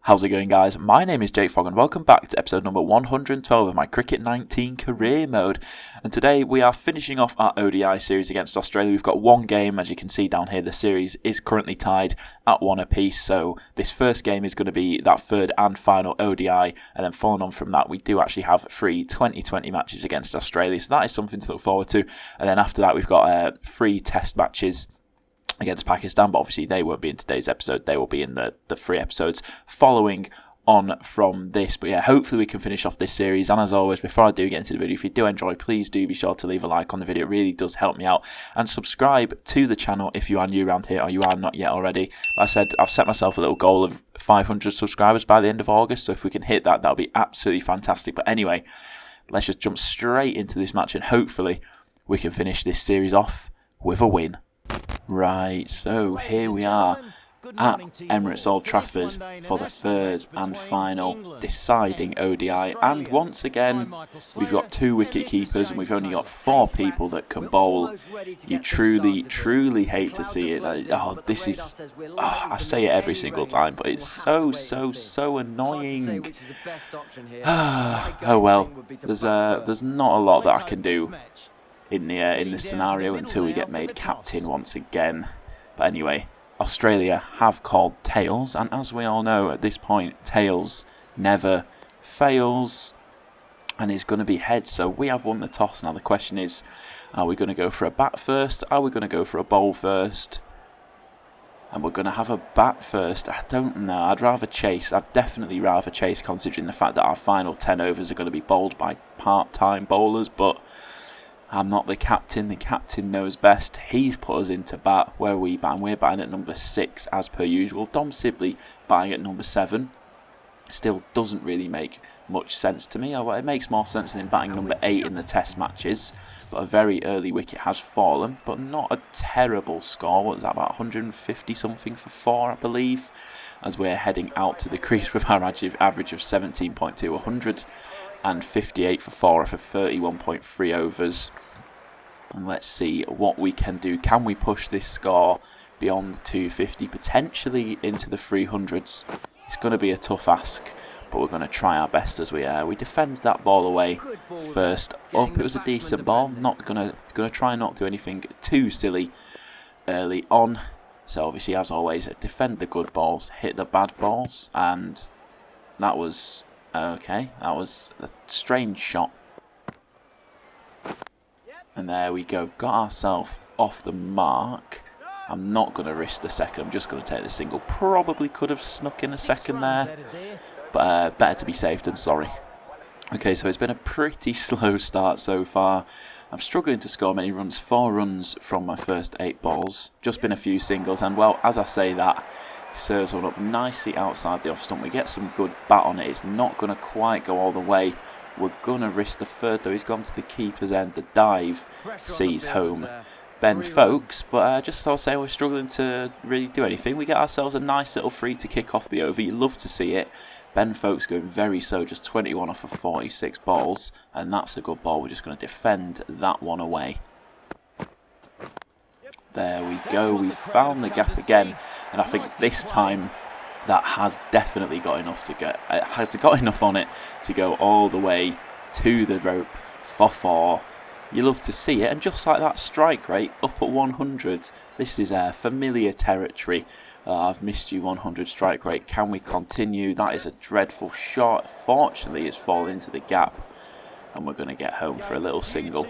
How's it going, guys? My name is Jakefog and welcome back to episode number 112 of my Cricket 19 career mode. And today we are finishing off our ODI series against Australia. We've got one game, as you can see down here. The series is currently tied at one apiece. So this first game is going to be that third and final ODI. And then following on from that, we do actually have 3 2020 matches against Australia. So that is something to look forward to. And then after that, we've got 3 test matches against Pakistan, but obviously they won't be in today's episode. They will be in the 3 episodes following on from this. But yeah, hopefully we can finish off this series. And as always, before I do get into the video, if you do enjoy, please do be sure to leave a like on the video. It really does help me out. And subscribe to the channel if you are new around here or you are not yet already. Like I said, I've set myself a little goal of 500 subscribers by the end of August. So if we can hit that, that'll be absolutely fantastic. But anyway, let's just jump straight into this match and hopefully we can finish this series off with a win. Right, so here we are at Emirates Old Trafford for the third and final deciding ODI, and once again we've got 2 wicket keepers and we've only got 4 people that can bowl. You truly hate to see it. This is, I say it every single time, but it's so annoying. Oh well, there's not a lot that I can do in this scenario until we get made captain once again. But anyway, Australia have called tails, and as we all know at this point, tails never fails, and it's going to be heads. So we have won the toss. Now the question is, are we going to go for a bat first? Are we going to go for a bowl first? And we're going to have a bat first. I don't know. I'd rather chase. I'd definitely rather chase, considering the fact that our final 10 overs are going to be bowled by part-time bowlers, but I'm not the captain. The captain knows best. He's put us into bat. Where are we batting? We're batting at number 6 as per usual. Dom Sibley batting at number 7. Still doesn't really make much sense to me. It makes more sense than him batting number 8 in the test matches. But a very early wicket has fallen. But not a terrible score. What was that? About 150 something for 4, I believe. As we're heading out to the crease with our average of 17.2, 100. And 58 for 4 for 31.3 overs. And let's see what we can do. Can we push this score beyond 250, potentially into the 300s? It's going to be a tough ask, but we're going to try our best as we defend that ball away first up. It was a decent ball. Not going to try and not do anything too silly early on. So obviously, as always, defend the good balls, hit the bad balls, and that was okay. That was a strange shot. And there we go. Got ourselves off the mark. I'm not going to risk the second. I'm just going to take the single. Probably could have snuck in a second there. But better to be safe than sorry. Okay, so it's been a pretty slow start so far. I'm struggling to score many runs. 4 runs from my first 8 balls. Just been a few singles. And well, as I say that, serves one up nicely outside the off stump. We get some good bat on it. It's not going to quite go all the way. We're going to risk the third though. He's gone to the keeper's end. The dive sees home Ben Folkes. But just so I'll say, we're struggling to really do anything. We get ourselves a nice little free to kick off the over. You love to see it. Ben Folkes going very slow, just 21 off of 46 balls. And that's a good ball. We're just going to defend that one away. There we go, we found the gap again, and I think this time that has definitely got enough on it to go all the way to the rope for 4. You love to see it, and just like that, strike rate up at 100. This is familiar territory. I've missed you 100 strike rate. Can we continue? That is a dreadful shot. Fortunately, it's fallen into the gap, and we're going to get home for a little single.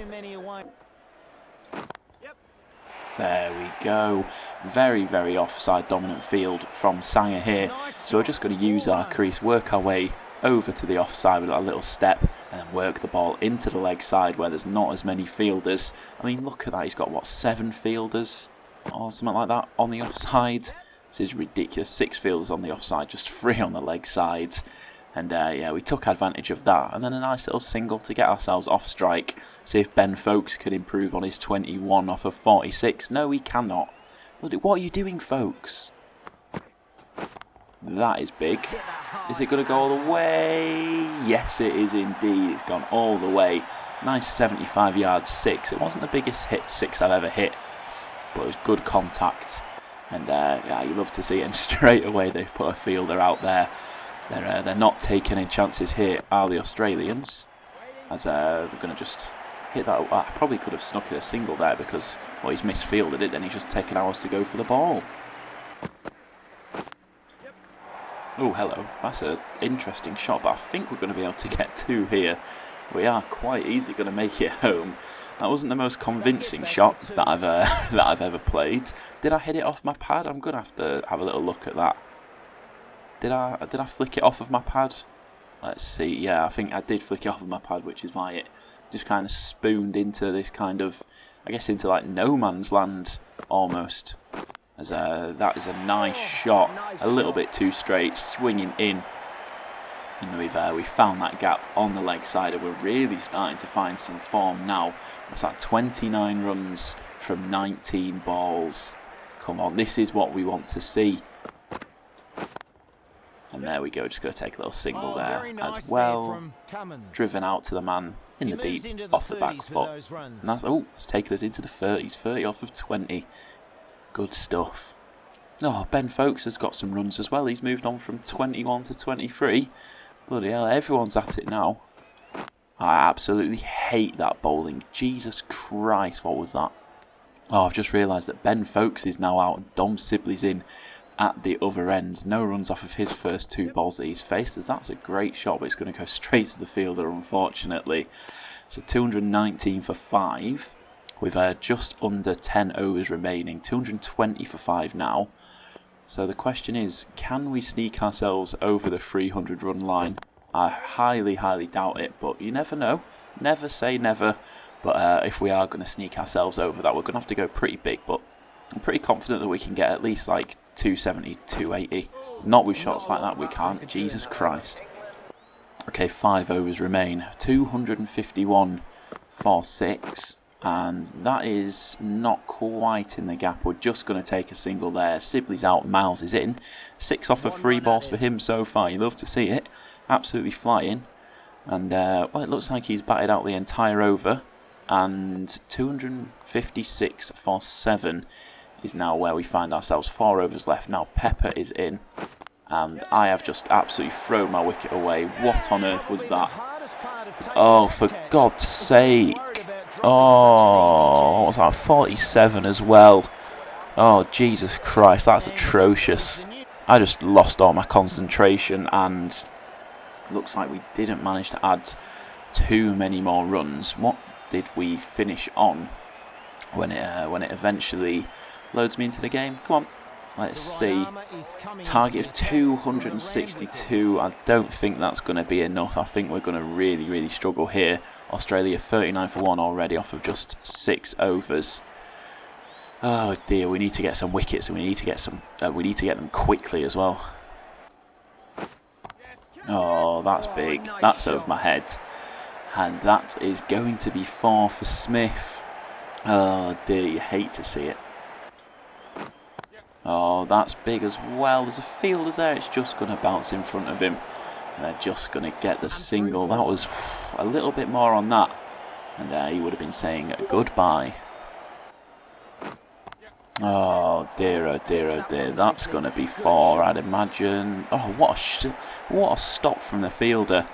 There we go. Very offside dominant field from Sanger here. So we're just going to use our crease, work our way over to the offside with a little step, and then work the ball into the leg side where there's not as many fielders. I mean, look at that. He's got, what, 7 fielders or something like that on the offside? This is ridiculous. 6 fielders on the offside, just 3 on the leg side. And yeah, we took advantage of that. And then a nice little single to get ourselves off strike. See if Ben Folkes can improve on his 21 off of 46. No, he cannot. What are you doing, Folkes? That is big. Is it going to go all the way? Yes, it is indeed. It's gone all the way. Nice 75 yard 6. It wasn't the biggest hit 6 I've ever hit, but it was good contact. And yeah, you love to see it. And straight away they've put a fielder out there. They're not taking any chances here, are the Australians? As they're going to just hit that. I probably could have snuck it a single there because, well, he's misfielded it, then he's just taken hours to go for the ball. Oh, hello. That's an interesting shot, but I think we're going to be able to get 2 here. We are quite easily going to make it home. That wasn't the most convincing shot that I've ever played. Did I hit it off my pad? I'm going to have a little look at that. Did I flick it off of my pad? Let's see. Yeah, I think I did flick it off of my pad, which is why it just kind of spooned into this kind of, I guess, into like no man's land almost. As that is a nice shot, a little bit too straight, swinging in. And we've found that gap on the leg side, and we're really starting to find some form now. What's that? 29 runs from 19 balls. Come on, this is what we want to see. And there we go, just going to take a little single there as well. Driven out to the man in the deep, off the back foot. And that's, it's taken us into the 30s, 30 off of 20. Good stuff. Oh, Ben Folkes has got some runs as well. He's moved on from 21 to 23. Bloody hell, everyone's at it now. I absolutely hate that bowling. Jesus Christ, what was that? Oh, I've just realised that Ben Folkes is now out and Dom Sibley's in at the other end. No runs off of his first 2 balls that he's faced. That's a great shot, but it's going to go straight to the fielder, unfortunately. So 219 for 5. With just under 10 overs remaining, 220 for 5 now. So the question is, can we sneak ourselves over the 300 run line? I highly, highly doubt it, but you never know. Never say never. But if we are going to sneak ourselves over that, we're going to have to go pretty big. But I'm pretty confident that we can get at least like 270, 280. Not with shots like that, we can't. Jesus Christ. Okay, 5 overs remain. 251 for 6. And that is not quite in the gap. We're just going to take a single there. Sibley's out, Miles is in. 6 off of 3 balls for him so far. You love to see it. Absolutely flying. And, well, it looks like he's batted out the entire over. And 256 for 7 is now where we find ourselves. 4 overs left. Now Pepper is in. And I have just absolutely thrown my wicket away. What on earth was that? Oh, for God's sake. Oh, what was that? 47 as well. Oh, Jesus Christ, that's atrocious. I just lost all my concentration, and it looks like we didn't manage to add too many more runs. What did we finish on when it eventually loads me into the game? Come on. Let's see. Target of 262. I don't think that's going to be enough. I think we're going to really, really struggle here. Australia 39 for 1 already off of just 6 overs. Oh dear, we need to get some wickets, and we need to get some. We need to get them quickly as well. Oh, that's big. That's over my head, and that is going to be 4 for Smith. Oh dear, you hate to see it. Oh, that's big as well. There's a fielder there. It's just going to bounce in front of him. And they're just going to get the single. That was a little bit more on that. And he would have been saying goodbye. Oh, dear, oh, dear, oh, dear. That's going to be 4, I'd imagine. Oh, what a stop from the fielder.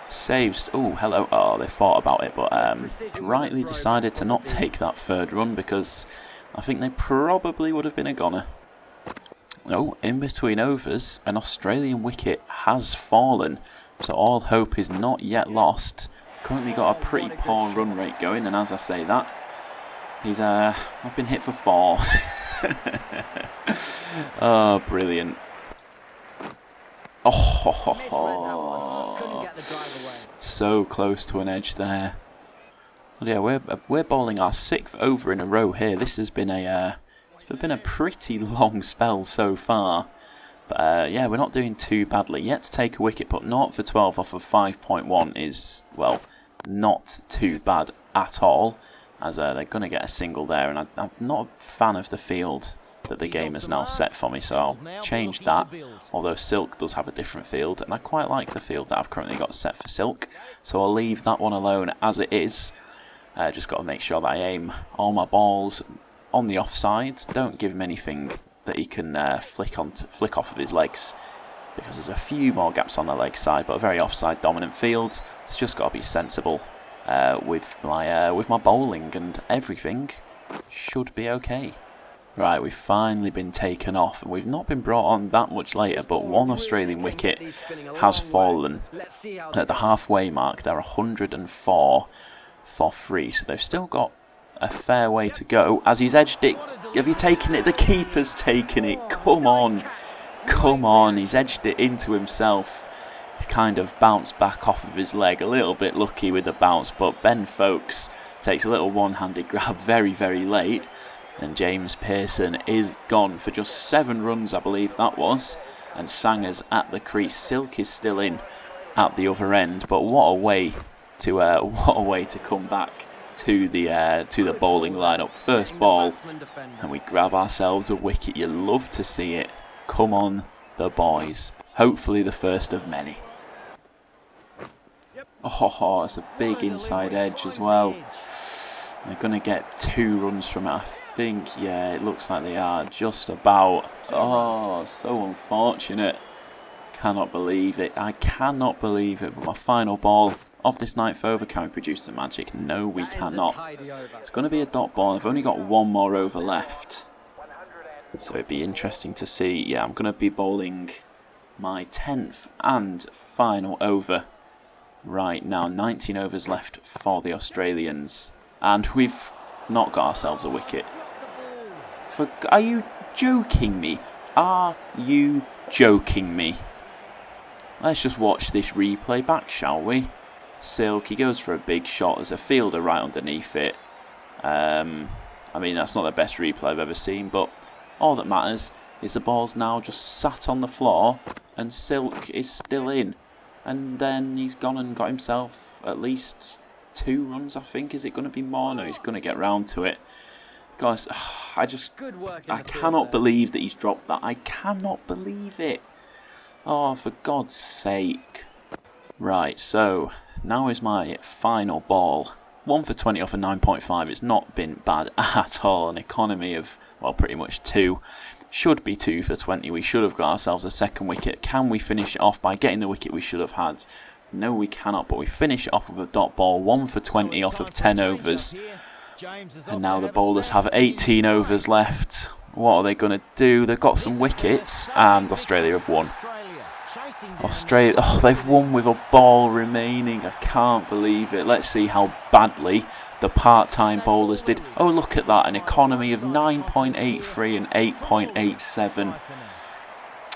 Saves. Oh, hello. Oh, they thought about it, but rightly decided to not take that 3rd run because I think they probably would have been a goner. No, in between overs, an Australian wicket has fallen, so all hope is not yet lost. Currently got a pretty poor run rate going, and as I say that, he's I've been hit for 4. Oh, brilliant. Oh, so close to an edge there. Well, yeah, we're bowling our 6th over in a row here. This has been it's been a pretty long spell so far. But yeah, we're not doing too badly. Yet to take a wicket, but 0 for 12 off of 5.1 is, well, not too bad at all. As they're going to get a single there, and I'm not a fan of the field that the game has now set for me, so I'll change that. Although Silk does have a different field, and I quite like the field that I've currently got set for Silk, so I'll leave that one alone as it is. Just got to make sure that I aim all my balls on the offside. Don't give him anything that he can flick off of his legs because there's a few more gaps on the leg side, but a very offside dominant field. It's just got to be sensible with my bowling, and everything should be okay. Right, we've finally been taken off, and we've not been brought on that much later, but one Australian wicket has fallen at the halfway mark. They're 104 for 3, so they've still got a fair way to go. As he's edged it, have you taken it? The keeper's taken it. Come on, come on. He's edged it into himself. He's kind of bounced back off of his leg, a little bit lucky with the bounce, but Ben Folkes takes a little one-handed grab very, very late. And James Pearson is gone for just 7 runs, I believe that was. And Sanger's at the crease. Silk is still in at the other end. But what a way to come back to the bowling lineup. First ball, and we grab ourselves a wicket. You love to see it. Come on, the boys. Hopefully the first of many. Oh, it's a big inside edge as well. They're going to get 2 runs from it, I think. Yeah, it looks like they are just about. Oh, so unfortunate. Cannot believe it. I cannot believe it. But my final ball of this 9th over, can we produce the magic? No, we cannot. It's going to be a dot ball. I've only got 1 more over left. So it'd be interesting to see. Yeah, I'm going to be bowling my 10th and final over right now. 19 overs left for the Australians. And we've not got ourselves a wicket. Are you joking me? Are you joking me? Let's just watch this replay back, shall we? Silk, he goes for a big shot. There's a fielder right underneath it. I mean, that's not the best replay I've ever seen, but all that matters is the ball's now just sat on the floor and Silk is still in. And then he's gone and got himself at least 2 runs, I think. Is it going to be more? No, he's going to get round to it. Guys, I cannot believe that he's dropped that. I cannot believe it. Oh, for God's sake. Right, so now is my final ball. 1 for 20 off a 9.5. It's not been bad at all. An economy of, well, pretty much 2. Should be 2 for 20. We should have got ourselves a second wicket. Can we finish it off by getting the wicket we should have had? No, we cannot, but we finish it off with a dot ball. 1 for 20 off of 10 overs. And now the bowlers have 18 overs left. What are they going to do? They've got some wickets, and Australia have won. Australia, oh, they've won with a ball remaining. I can't believe it. Let's see how badly the part-time bowlers did. Oh, look at that. An economy of 9.83 and 8.87.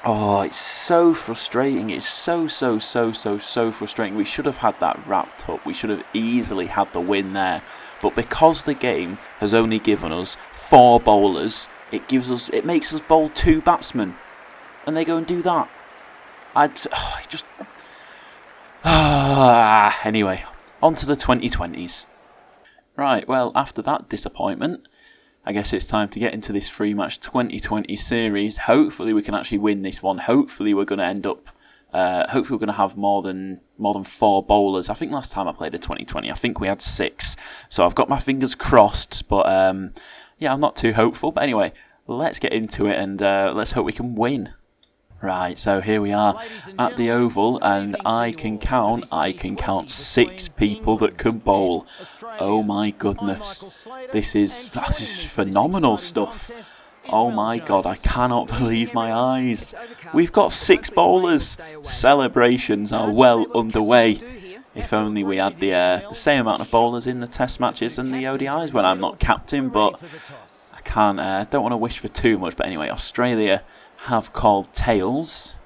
Oh, it's so frustrating. It's so frustrating. We should have had that wrapped up. We should have easily had the win there. But because the game has only given us 4 bowlers, it makes us bowl 2 batsmen. And they go and do that. Anyway, on to the 2020s. Right, well, after that disappointment, I guess it's time to get into this 3-match 2020 series. Hopefully we can actually win this one. Hopefully we're going to end up. Hopefully we're going to have more than 4 bowlers. I think last time I played a 2020, I think we had 6. So I've got my fingers crossed. But yeah, I'm not too hopeful. But anyway, let's get into it and let's hope we can win. Right, so here we are at the Oval, and I can count 6 people that can bowl. Oh my goodness, that is phenomenal stuff. Oh my God, I cannot believe my eyes. We've got 6 bowlers. Celebrations are well underway. If only we had the same amount of bowlers in the Test matches and the ODIs when I'm not captain, but I don't want to wish for too much. But anyway, Australia have called tails,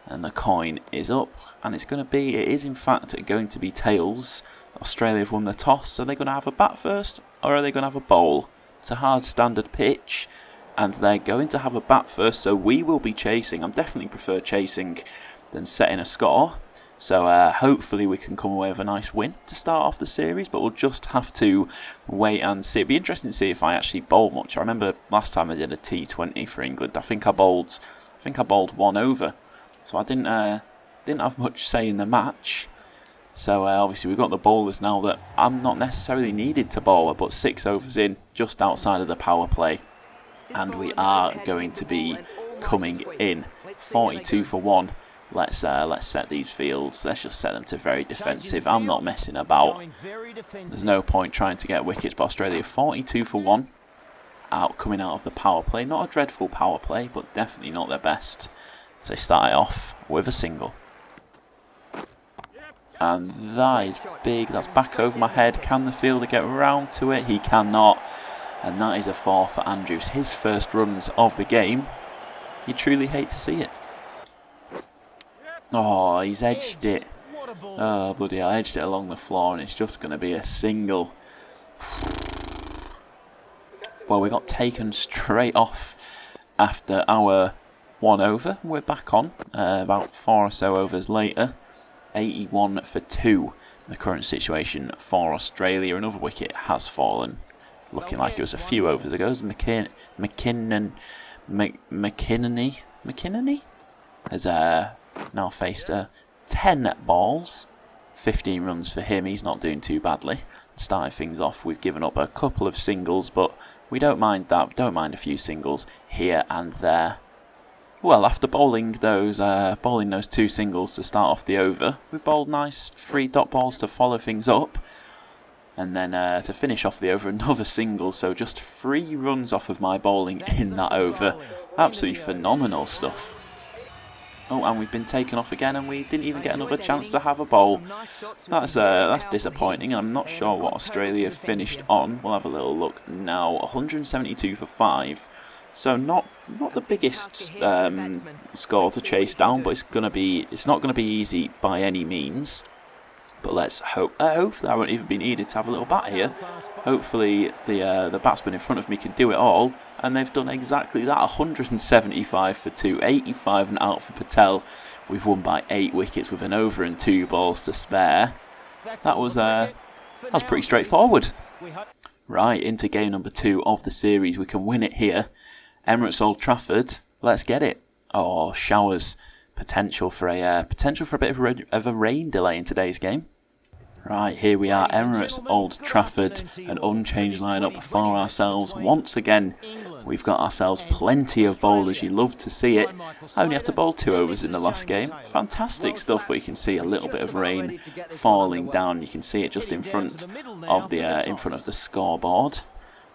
and the coin is up, and it is in fact going to be tails. Australia have won the toss, so they're going to have a bat first, or are they going to have a bowl? It's a hard standard pitch, and they're going to have a bat first, so we will be chasing. I definitely prefer chasing than setting a score, so hopefully we can come away with a nice win to start off the series, but we'll just have to wait and see. It'd be interesting to see if I actually bowl much. I remember last time I did a T20 for England, I think I bowled 1 over, so I didn't have much say in the match. So obviously we've got the bowlers now that I'm not necessarily needed to bowl, but 6 overs in, just outside of the power play, and we are going to be coming in 42 for 1. Let's set these fields. Let's just set them to very defensive. I'm not messing about. There's no point trying to get wickets, but Australia 42 for 1. Coming out of the power play. Not a dreadful power play, but definitely not their best. So they started off with a single. And that is big. That's back over my head. Can the fielder get round to it? He cannot. And that is a 4 for Andrews. His first runs of the game. You truly hate to see it. Oh, he's edged it. Oh, bloody hell. Edged it along the floor, and it's just going to be a single. Well, we got taken straight off after our 1 over. We're back on about 4 or so overs later. 81 for 2. The current situation for Australia. Another wicket has fallen. Looking like it was a few overs ago. McKinney has now faced 10 balls. 15 runs for him. He's not doing too badly. Starting things off, we've given up a couple of singles, but we don't mind that. Don't mind a few singles here and there. Well, after bowling those 2 singles to start off the over, we bowled nice 3 dot balls to follow things up. And then to finish off the over, another single. So just 3 runs off of my bowling in that over. Absolutely phenomenal stuff. Oh, and we've been taken off again, and we didn't even get another chance to have a bowl. That's disappointing, and I'm not sure what Australia finished on. We'll have a little look now. 172 for 5. So not the biggest score to chase down, but it's not gonna be easy by any means. But let's hope. Hopefully, I won't even be needed to have a little bat here. Hopefully, the batsman in front of me can do it all, and they've done exactly that. 175 for 2, 85 and out for Patel. We've won by 8 wickets with an over and 2 balls to spare. That was pretty straightforward. Right, into game number 2 of the series. We can win it here. Emirates Old Trafford. Let's get it. Oh, showers. Potential for a bit of a rain delay in today's game. Right, here we are, Emirates Old Trafford, an unchanged lineup for ourselves. Once again, we've got ourselves plenty of bowlers. You love to see it. I only had to bowl 2 overs in the last game. Fantastic stuff, but you can see a little bit of rain falling down. You can see it just in front of the scoreboard.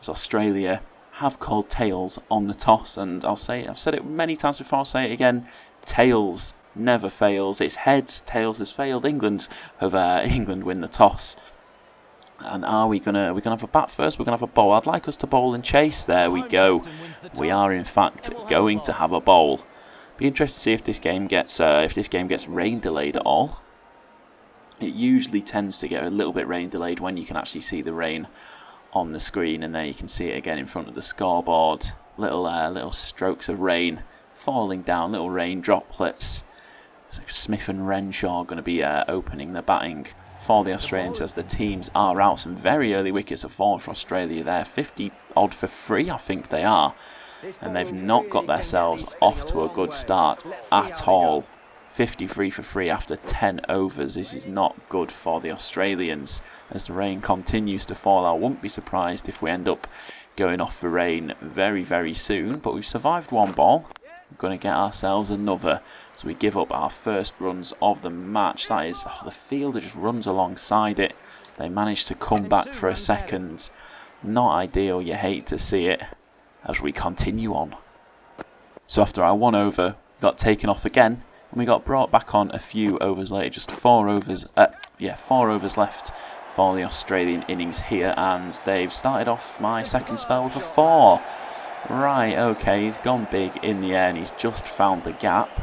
As Australia have called tails on the toss, and I've said it many times before. I'll say it again. Tails never fails. It's heads. Tails has failed. England win the toss. And are we gonna have a bat first? We're gonna have a bowl. I'd like us to bowl and chase. There we go. We are in fact going to have a bowl. Be interested to see if this game gets rain delayed at all. It usually tends to get a little bit rain delayed when you can actually see the rain on the screen, and then you can see it again in front of the scoreboard. Little strokes of rain falling down, little rain droplets. So Smith and Renshaw are going to be opening the batting for the Australians as the teams are out. Some very early wickets have fallen for Australia there. 50 odd for 3, I think they are. And they've not got themselves off to a good start at all. 53 for 3 after 10 overs. This is not good for the Australians as the rain continues to fall. I wouldn't be surprised if we end up going off for rain very, very soon. But we've survived 1 ball. We're going to get ourselves another. So we give up our first runs of the match. That is, the fielder just runs alongside it. They managed to come back for a second. Not ideal, you hate to see it. As we continue on. So after our 1 over, we got taken off again. And we got brought back on a few overs later. Just 4 overs left for the Australian innings here. And they've started off my second spell with a 4. Right, okay, he's gone big in the air and he's just found the gap.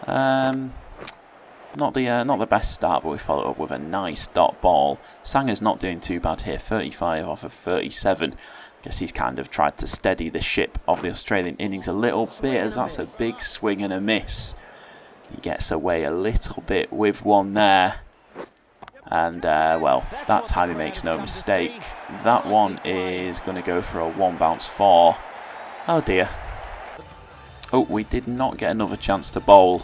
Not the best start, but we followed up with a nice dot ball. Sanger's not doing too bad here, 35 off of 37. I guess he's kind of tried to steady the ship of the Australian innings a little bit, as that's a big swing and a miss. He gets away a little bit with 1 there. And, well, that time he makes no mistake. That one is going to go for a 1 bounce 4. Oh dear. Oh, we did not get another chance to bowl.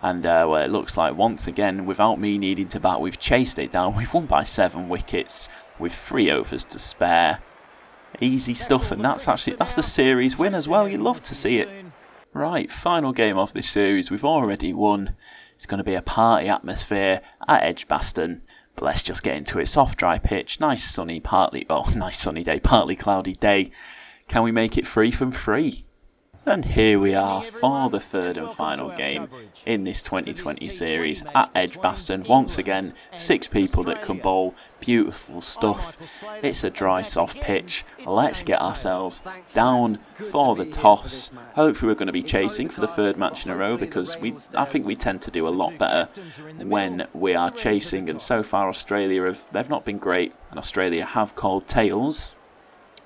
And, well, it looks like once again, without me needing to bat, we've chased it down. We've won by 7 wickets with 3 overs to spare. Easy stuff, and that's the series win as well. You love to see it. Right, final game of this series. We've already won. It's going to be a party atmosphere at Edgbaston. But let's just get into it. Soft, dry pitch, nice sunny day, partly cloudy day. Can we make it free from free? And here we are for the third and final game in this 2020 series at Edgbaston. Once again, 6 people that can bowl. Beautiful stuff. It's a dry, soft pitch. Let's get ourselves down for the toss. Hopefully we're going to be chasing for the third match in a row, because I think we tend to do a lot better when we are chasing. And so far Australia they've not been great, and Australia have called tails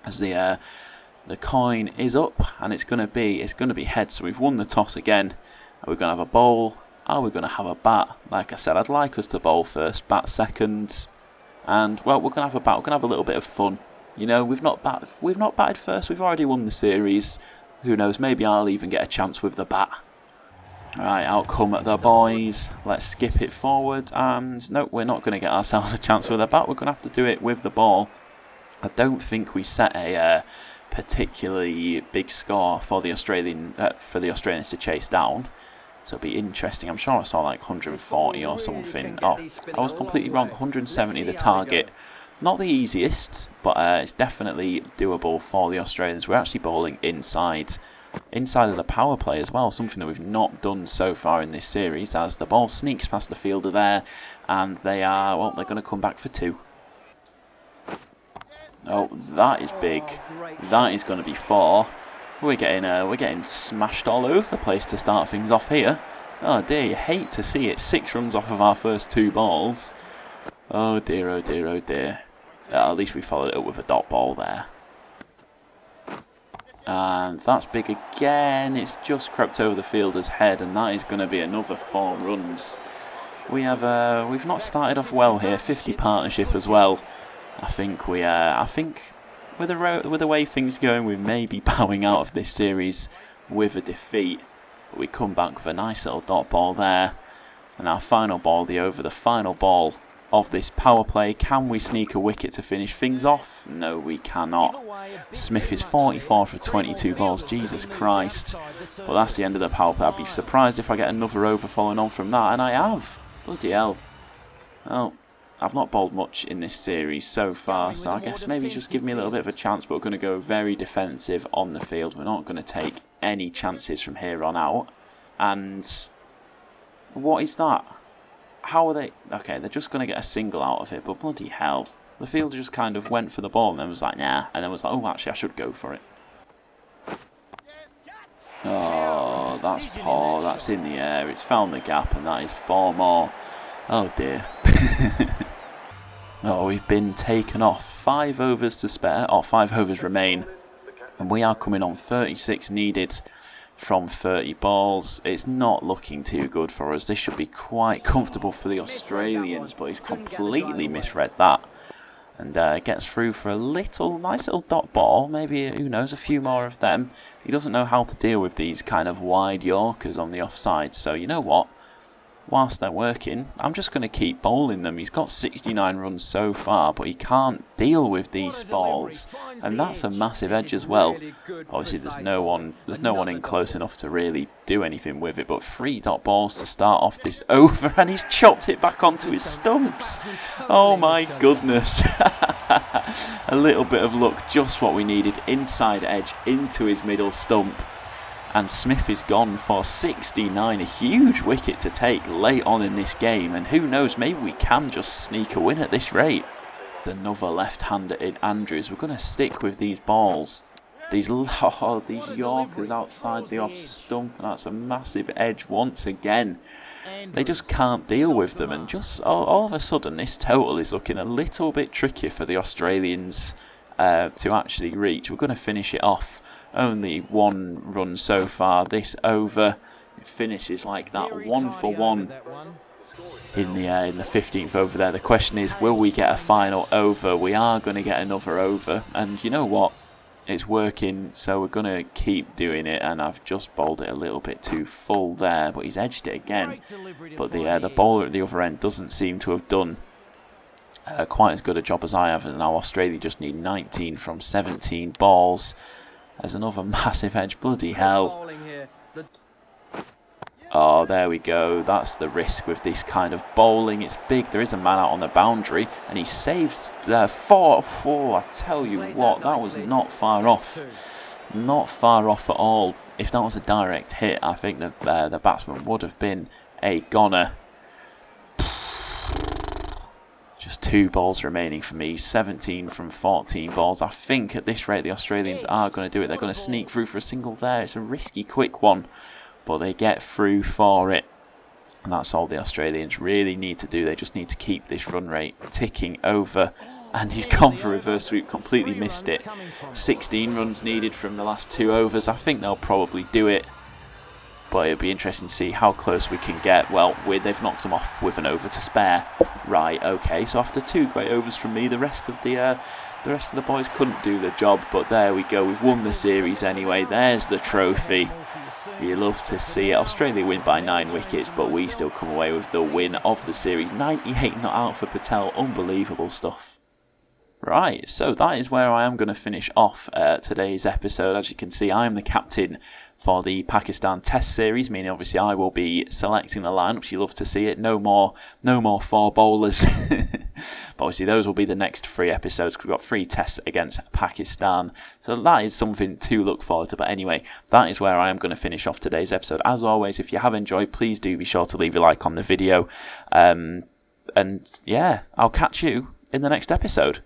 as the coin is up, and it's gonna be heads. So we've won the toss again. Are we gonna have a bowl? Are we gonna have a bat? Like I said, I'd like us to bowl first, bat second, and well, we're gonna have a bat. We're gonna have a little bit of fun. You know, we've not batted first. We've already won the series. Who knows? Maybe I'll even get a chance with the bat. All right, out come the boys. Let's skip it forward, and no, we're not gonna get ourselves a chance with the bat. We're gonna have to do it with the ball. I don't think we set a particularly big score for the Australians to chase down, so it'll be interesting. I'm sure I saw like 140 or something. Oh, I was completely wrong. 170 the target. Not the easiest, but it's definitely doable for the Australians. We're actually bowling inside of the power play as well, something that we've not done so far in this series, as the ball sneaks past the fielder there, and they're going to come back for 2. Oh, that is big. That is going to be 4. We're getting smashed all over the place to start things off here. Oh dear, you hate to see it. 6 runs off of our first 2 balls. Oh dear, oh dear, oh dear. At least we followed it up with a dot ball there. And that's big again. It's just crept over the fielder's head, and that is going to be another 4 runs. We've not started off well here. 50 partnership as well. I think with the way things are going, we may be bowing out of this series with a defeat. But we come back with a nice little dot ball there. And our final ball, the final ball of this power play. Can we sneak a wicket to finish things off? No, we cannot. Smith is 44 for 22 balls. Jesus Christ. But that's the end of the power play. I'd be surprised if I get another over following on from that. And I have. Bloody hell. Well, I've not bowled much in this series so far, so I guess maybe just give me a little bit of a chance, but we're going to go very defensive on the field. We're not going to take any chances from here on out. And what is that? How are they? Okay, they're just going to get a single out of it, but bloody hell. The fielder just kind of went for the ball and then was like, nah, and then was like, oh, actually, I should go for it. Oh, that's poor. That's in the air. It's found the gap, and that is 4 more. Oh, dear. Oh, we've been taken off. 5 overs to spare, or 5 overs remain, and we are coming on 36 needed from 30 balls. It's not looking too good for us. This should be quite comfortable for the Australians, but he's completely misread that, and gets through for a nice little dot ball. Maybe, who knows, a few more of them. He doesn't know how to deal with these kind of wide Yorkers on the offside, so you know what? Whilst they're working, I'm just going to keep bowling them. He's got 69 runs so far, but he can't deal with these balls, and that's a massive edge as well. Obviously, there's no one in close enough to really do anything with it. But 3 dot balls to start off this over, and he's chopped it back onto his stumps. Oh my goodness! A little bit of luck, just what we needed. Inside edge into his middle stump. And Smith is gone for 69, a huge wicket to take late on in this game, and who knows, maybe we can just sneak a win at this rate. Another left-hander in Andrews. We're going to stick with these balls. These Yorkers outside the off stump, and that's a massive edge once again. They just can't deal with them, and just all of a sudden this total is looking a little bit trickier for the Australians to actually reach. We're going to finish it off. Only 1 run so far this over. It finishes like that, 1 for 1 in the 15th over there. The question is, will we get a final over? We are going to get another over, and you know what? It's working, so we're going to keep doing it. And I've just bowled it a little bit too full there, but he's edged it again. But the bowler at the other end doesn't seem to have done quite as good a job as I have, and now Australia just need 19 from 17 balls. There's another massive edge. Bloody hell. Oh, there we go. That's the risk with this kind of bowling. It's big. There is a man out on the boundary, and he saved 4. Oh, I tell you what, that was not far off. Not far off at all. If that was a direct hit, I think the batsman would have been a goner. Just 2 balls remaining for me. 17 from 14 balls. I think at this rate the Australians are going to do it. They're going to sneak through for a single there. It's a risky, quick one, but they get through for it. And that's all the Australians really need to do. They just need to keep this run rate ticking over. And he's gone for reverse sweep, completely missed it. 16 runs needed from the last 2 overs. I think they'll probably do it. But it'll be interesting to see how close we can get. Well, they've knocked them off with an over to spare. Right, okay. So after 2 great overs from me, the rest of the boys couldn't do the job. But there we go. We've won the series anyway. There's the trophy. You love to see it. Australia win by 9 wickets, but we still come away with the win of the series. 98 not out for Patel. Unbelievable stuff. Right, so that is where I am going to finish off today's episode. As you can see, I am the captain for the Pakistan Test Series, meaning obviously I will be selecting the lineups. You love to see it. No more 4 bowlers. But obviously those will be the next 3 episodes, because we've got 3 tests against Pakistan. So that is something to look forward to. But anyway, that is where I am going to finish off today's episode. As always, if you have enjoyed, please do be sure to leave a like on the video. And yeah, I'll catch you in the next episode.